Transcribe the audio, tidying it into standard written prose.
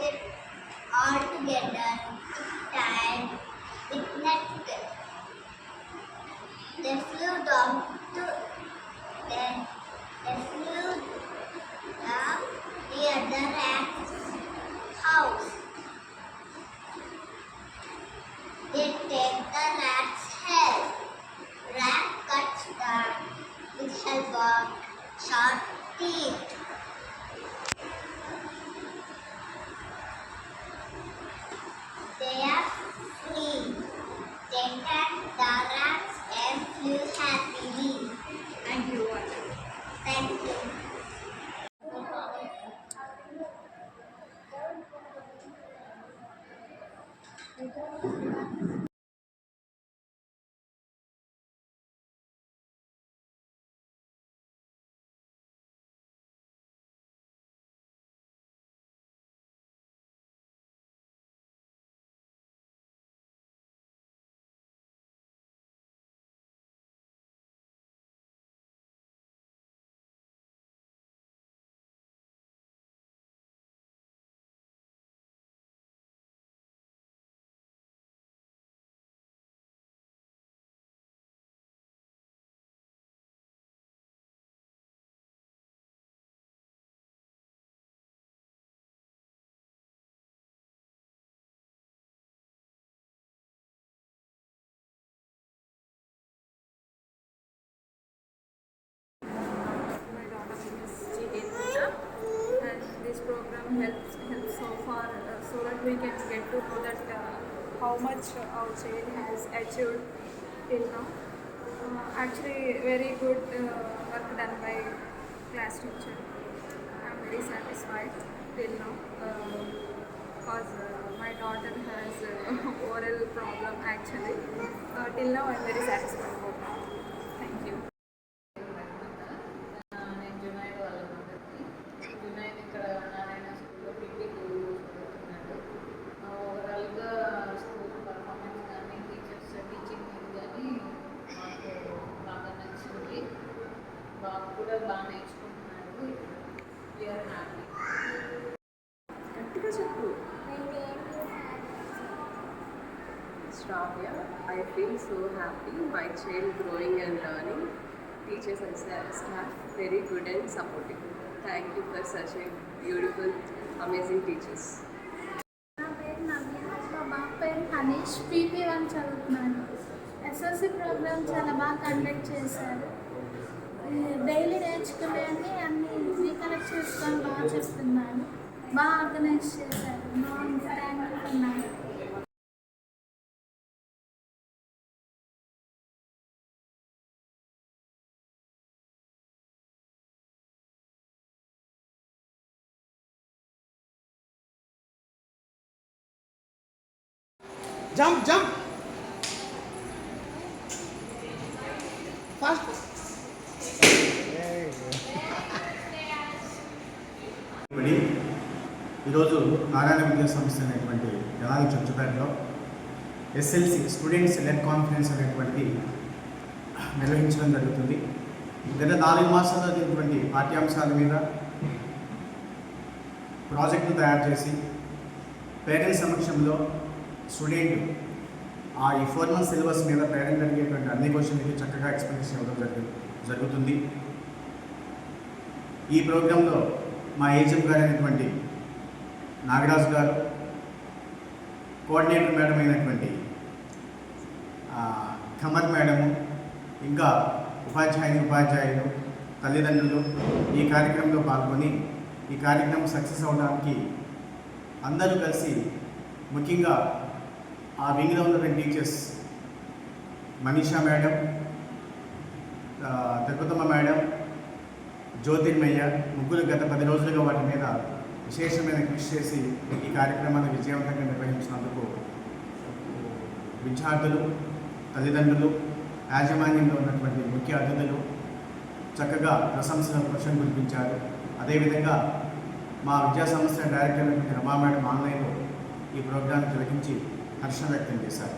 it all together, tied with net. They flew down to then they flew down near the rat's house. They take the rat's head. Rat cuts that with help of sharp teeth. They are free. They catch the rats and flew happily. Thank you. Thank you. My daughter name is Jidendra, and this program helps so far so that we can get to know that how much our child has achieved till now. Actually, very good work done by class teacher. I'm very satisfied till now because my daughter has oral problem actually. Till now, I'm very satisfied about that. Thank you. నేను జునైద్ వాళ్ళ మదర్ని. జునైద్ ఇక్కడ నారాయణ స్కూల్లో PT చదువుతున్నాడు. ఓవరాల్గా school performance కానీ teachers teaching మీద కానీ మాకు బాగా నచ్చింది. బాగా కూడా బాగా నేర్చుకుంటున్నాడు. We are happy. గట్టిగా చెప్పు. Shravya, I feel so happy. My child growing and learning. Teachers and staff very good and supportive. Thank you for such a beautiful, amazing teachers. నా పేరు నవ్య. మా బాబు పేరు హనీష్. PP1 చదువుతున్నాను. SSC ప్రోగ్రామ్ చాలా బాగా కండక్ట్ చేశారు. డైలీ నేర్చుకునే అన్ని రీకలెక్ట్ చేసుకొని బాగా చెప్తున్నాను. బాగా ఆర్గనైజ్ చేశారు. బాగుంది. థ్యాంక్ యూ అన్నారు. Jump, jump. Fast. ఈరోజు నారాయణ విద్యా సంస్థ అనేటువంటి జనాల చర్చపేటలో SLC స్టూడెంట్స్ లెడ్ కాన్ఫరెన్స్ అనేటువంటిది నిర్వహించడం జరుగుతుంది. గత 4 మాసాలు జరిగినటువంటి పాఠ్యాంశాల మీద ప్రాజెక్టును తయారు చేసి పేరెంట్స్ సమక్షంలో స్టూడెంట్ ఈ 4 మంత్స్ సిలబస్ మీద పేరెంట్ అడిగేటువంటి అన్ని క్వశ్చన్లకి చక్కగా ఎక్స్ప్లెనేషన్ ఇవ్వడం జరుగుతుంది. ఈ ప్రోగ్రాంలో మా ఏజెంట్ గారు అయినటువంటి నాగరాజు గారు, కోఆర్డినేటర్ మేడం అయినటువంటి ఖమర్ మేడము, ఇంకా ఉపాధ్యాయులు, తల్లిదండ్రులు ఈ కార్యక్రమంలో పాల్గొని ఈ కార్యక్రమం సక్సెస్ అవడానికి అందరూ కలిసి, ముఖ్యంగా ఆ వింగ్లో ఉన్నటువంటి teachers Manisha madam, Tirupatamma madam, Jyothirmayya ముగ్గురు గత 10 రోజులుగా వాటి మీద విశేషమైన కృషి చేసి ఈ కార్యక్రమాన్ని విజయవంతంగా నిర్వహించినందుకు విద్యార్థులు, తల్లిదండ్రులు, యాజమాన్యంలో ఉన్నటువంటి ముఖ్య అతిథులు చక్కగా ప్రశంసలు కురిపించారు. అదేవిధంగా మా విద్యా సంస్థ డైరెక్టర్ అయినటువంటి రమా మేడం ఆన్లైన్లో ఈ ప్రోగ్రాం తిలకించి హర్షం వ్యక్తం చేశారు.